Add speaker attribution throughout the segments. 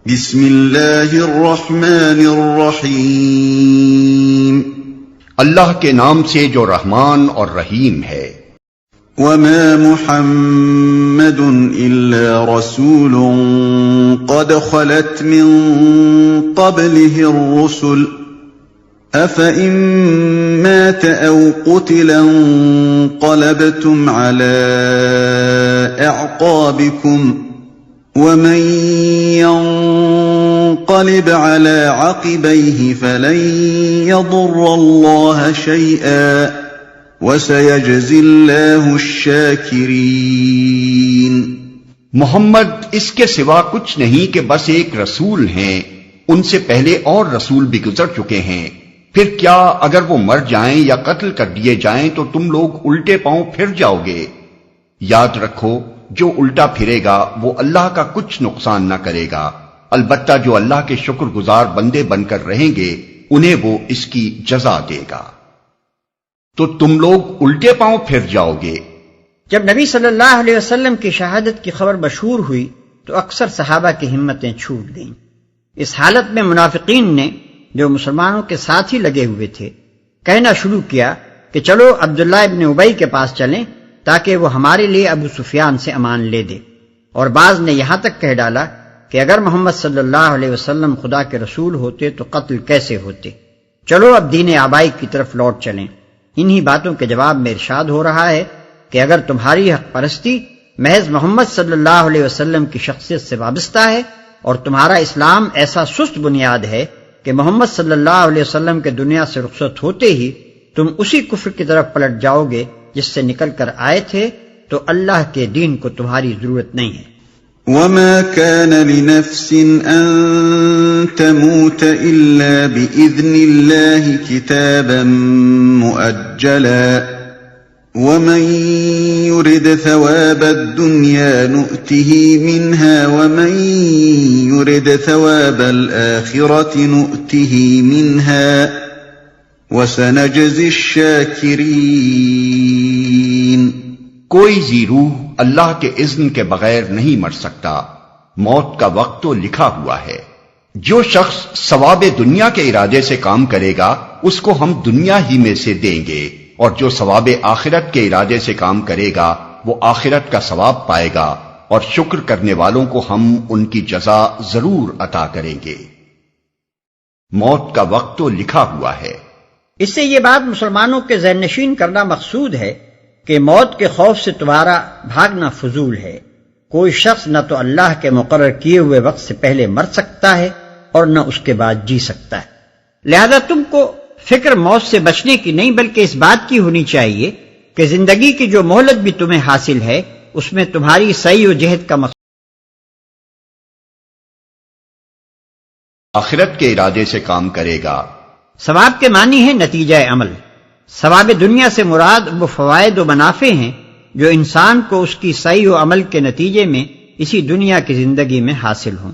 Speaker 1: بسم اللہ الرحمن الرحیم،
Speaker 2: اللہ کے نام سے جو رحمان اور رحیم ہے۔
Speaker 1: وما محمد الا رسول قد خلت من قبله الرسل افإن مات او قتل انقلبتم على اعقابكم ومن ينقلب على عقبيه فلن يضر الله شيئا وَسَيَجْزِي اللَّهُ الشَّاكِرِينَ۔
Speaker 2: محمد اس کے سوا کچھ نہیں کہ بس ایک رسول ہیں، ان سے پہلے اور رسول بھی گزر چکے ہیں، پھر کیا اگر وہ مر جائیں یا قتل کر دیے جائیں تو تم لوگ الٹے پاؤں پھر جاؤ گے؟ یاد رکھو، جو الٹا پھرے گا وہ اللہ کا کچھ نقصان نہ کرے گا، البتہ جو اللہ کے شکر گزار بندے بن کر رہیں گے انہیں وہ اس کی جزا دے گا۔ تو تم لوگ الٹے پاؤں پھر جاؤ گے۔
Speaker 3: جب نبی صلی اللہ علیہ وسلم کی شہادت کی خبر مشہور ہوئی تو اکثر صحابہ کی ہمتیں چھوٹ گئیں۔ اس حالت میں منافقین نے، جو مسلمانوں کے ساتھ ہی لگے ہوئے تھے، کہنا شروع کیا کہ چلو عبداللہ ابن ابی کے پاس چلیں تاکہ وہ ہمارے لیے ابو سفیان سے امان لے دے، اور بعض نے یہاں تک کہہ ڈالا کہ اگر محمد صلی اللہ علیہ وسلم خدا کے رسول ہوتے تو قتل کیسے ہوتے، چلو اب دین آبائی کی طرف لوٹ چلیں۔ انہی باتوں کے جواب میں ارشاد ہو رہا ہے کہ اگر تمہاری حق پرستی محض محمد صلی اللہ علیہ وسلم کی شخصیت سے وابستہ ہے اور تمہارا اسلام ایسا سست بنیاد ہے کہ محمد صلی اللہ علیہ وسلم کے دنیا سے رخصت ہوتے ہی تم اسی کفر کی طرف پلٹ جاؤ گے جس سے نکل کر آئے تھے، تو اللہ کے دین کو تمہاری ضرورت نہیں ہے۔
Speaker 1: وما كان لنفس ان تموت الا باذن الله كتابا مؤجلا ومن يرد ثواب الدنيا نؤته منها ومن يرد ثواب الاخره نؤته منها وسنجزي الشاكرين۔
Speaker 2: کوئی ذی روح اللہ کے اذن کے بغیر نہیں مر سکتا، موت کا وقت تو لکھا ہوا ہے۔ جو شخص ثواب دنیا کے ارادے سے کام کرے گا اس کو ہم دنیا ہی میں سے دیں گے، اور جو ثواب آخرت کے ارادے سے کام کرے گا وہ آخرت کا ثواب پائے گا، اور شکر کرنے والوں کو ہم ان کی جزا ضرور عطا کریں گے۔ موت کا وقت تو لکھا ہوا ہے۔
Speaker 3: اس سے یہ بات مسلمانوں کے ذہن نشین کرنا مقصود ہے کہ موت کے خوف سے تمہارا بھاگنا فضول ہے۔ کوئی شخص نہ تو اللہ کے مقرر کیے ہوئے وقت سے پہلے مر سکتا ہے اور نہ اس کے بعد جی سکتا ہے، لہذا تم کو فکر موت سے بچنے کی نہیں بلکہ اس بات کی ہونی چاہیے کہ زندگی کی جو مہلت بھی تمہیں حاصل ہے اس میں تمہاری سعی و جہد کا مقصد
Speaker 2: آخرت کے ارادے سے کام کرے گا۔
Speaker 3: ثواب کے معنی ہے نتیجہ عمل۔ ثواب دنیا سے مراد وہ فوائد و منافع ہیں جو انسان کو اس کی سعی و عمل کے نتیجے میں اسی دنیا کی زندگی میں حاصل ہوں،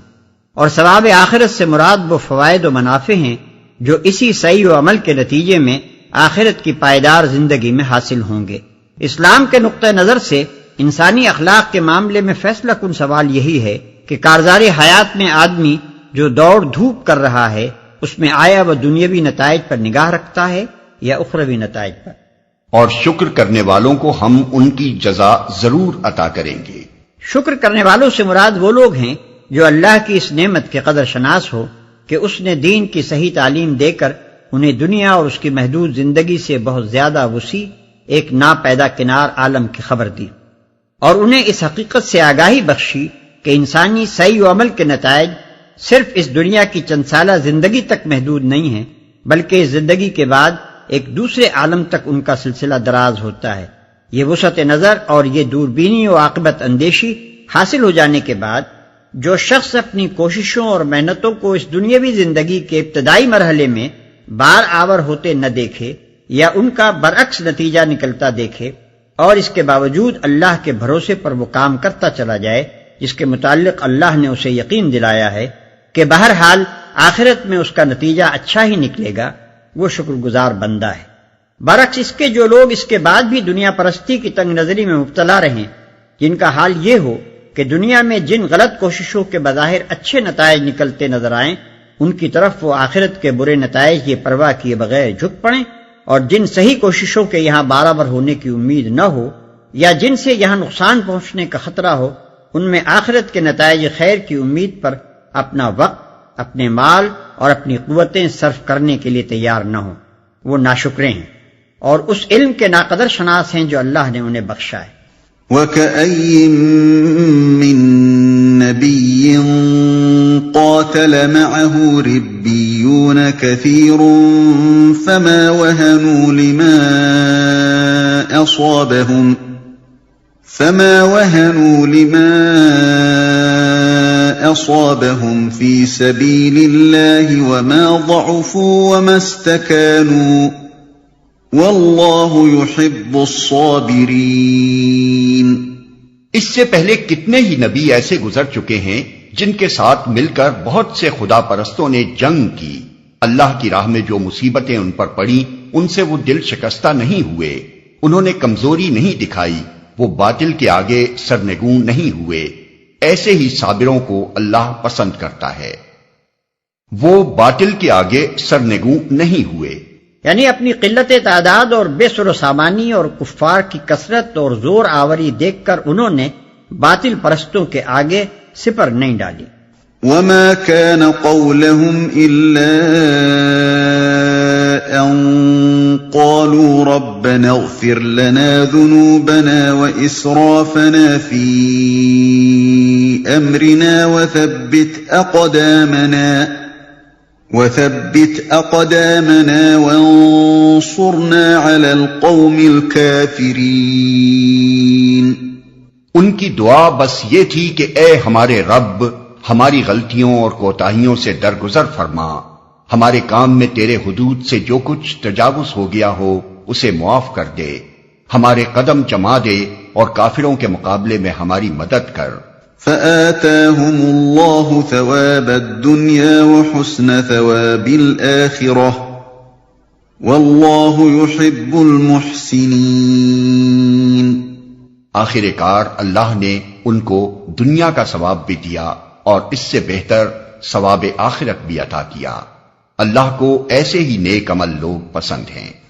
Speaker 3: اور ثواب آخرت سے مراد وہ فوائد و منافع ہیں جو اسی سعی و عمل کے نتیجے میں آخرت کی پائیدار زندگی میں حاصل ہوں گے۔ اسلام کے نقطہ نظر سے انسانی اخلاق کے معاملے میں فیصلہ کن سوال یہی ہے کہ کارزار حیات میں آدمی جو دوڑ دھوپ کر رہا ہے اس میں آیا وہ دنیاوی نتائج پر نگاہ رکھتا ہے یا اخروی نتائج پر، اور
Speaker 2: شکر کرنے والوں کو ہم ان کی جزا ضرور عطا کریں گے۔
Speaker 3: شکر کرنے والوں سے مراد وہ لوگ ہیں جو اللہ کی اس نعمت کے قدر شناس ہو کہ اس نے دین کی صحیح تعلیم دے کر انہیں دنیا اور اس کی محدود زندگی سے بہت زیادہ وسیع ایک ناپیدا کنار عالم کی خبر دی، اور انہیں اس حقیقت سے آگاہی بخشی کہ انسانی سعی و عمل کے نتائج صرف اس دنیا کی چند سالہ زندگی تک محدود نہیں ہیں بلکہ اس زندگی کے بعد ایک دوسرے عالم تک ان کا سلسلہ دراز ہوتا ہے۔ یہ وسعت نظر اور یہ دوربینی و عاقبت اندیشی حاصل ہو جانے کے بعد جو شخص اپنی کوششوں اور محنتوں کو اس دنیاوی زندگی کے ابتدائی مرحلے میں بار آور ہوتے نہ دیکھے یا ان کا برعکس نتیجہ نکلتا دیکھے اور اس کے باوجود اللہ کے بھروسے پر وہ کام کرتا چلا جائے جس کے متعلق اللہ نے اسے یقین دلایا ہے کہ بہرحال آخرت میں اس کا نتیجہ اچھا ہی نکلے گا، وہ شکر گزار بندہ ہے۔ برعکس اس کے جو لوگ اس کے بعد بھی دنیا پرستی کی تنگ نظری میں مبتلا رہیں، جن کا حال یہ ہو کہ دنیا میں جن غلط کوششوں کے بظاہر اچھے نتائج نکلتے نظر آئیں ان کی طرف وہ آخرت کے برے نتائج یہ پرواہ کیے بغیر جھک پڑیں، اور جن صحیح کوششوں کے یہاں برابر ہونے کی امید نہ ہو یا جن سے یہاں نقصان پہنچنے کا خطرہ ہو، ان میں آخرت کے نتائج خیر کی امید پر اپنا وقت، اپنے مال اور اپنی قوتیں صرف کرنے کے لیے تیار نہ ہوں، وہ ناشکرے ہیں اور اس علم کے ناقدر شناس ہیں جو اللہ نے انہیں بخشا ہے۔
Speaker 1: وَكَأَيٍّ مِّن نَّبِيٍّ قَاتَلَ مَعَهُ رِبِّيُّونَ كَثِيرٌ فَمَا وَهَنُوا لِمَا أَصَابَهُمْ فِي سَبِيلِ اللَّهِ وَمَا ضَعُفُوا وَمَا اسْتَكَانُوا وَاللَّهُ يُحِبُّ الصَّابِرِينَ۔
Speaker 2: اس سے پہلے کتنے ہی نبی ایسے گزر چکے ہیں جن کے ساتھ مل کر بہت سے خدا پرستوں نے جنگ کی، اللہ کی راہ میں جو مصیبتیں ان پر پڑیں ان سے وہ دل شکستہ نہیں ہوئے، انہوں نے کمزوری نہیں دکھائی، وہ باطل کے آگے سرنگوں نہیں ہوئے، ایسے ہی صابروں کو اللہ پسند کرتا ہے۔ وہ باطل کے آگے سرنگوں نہیں ہوئے،
Speaker 3: یعنی اپنی قلت تعداد اور بے سر و سامانی اور کفار کی کثرت اور زور آوری دیکھ کر انہوں نے باطل پرستوں کے آگے سپر نہیں ڈالی۔
Speaker 1: وَمَا كَانَ قَوْلَهُمْ إِلَّا أَن قَالُوا رَبَّنَا اغْفِرْ لَنَا ذُنُوبَنَا وَإِسْرَافَنَا فِي أَمْرِنَا وَثَبِّتْ أَقْدَامَنَا وَانصُرْنَا عَلَى الْقَوْمِ الْكَافِرِينَ۔
Speaker 2: ان کی دعا بس یہ تھی کہ اے ہمارے رب، ہماری غلطیوں اور کوتاہیوں سے درگزر فرما، ہمارے کام میں تیرے حدود سے جو کچھ تجاوز ہو گیا ہو اسے معاف کر دے، ہمارے قدم جما دے اور کافروں کے مقابلے میں ہماری مدد کر۔
Speaker 1: فآتاهم الله ثواب الدنيا وحسن ثواب الآخرة والله يحب المحسنين۔
Speaker 2: آخر کار اللہ نے ان کو دنیا کا ثواب بھی دیا اور اس سے بہتر ثواب آخرت بھی عطا کیا، اللہ کو ایسے ہی نیک عمل لوگ پسند ہیں۔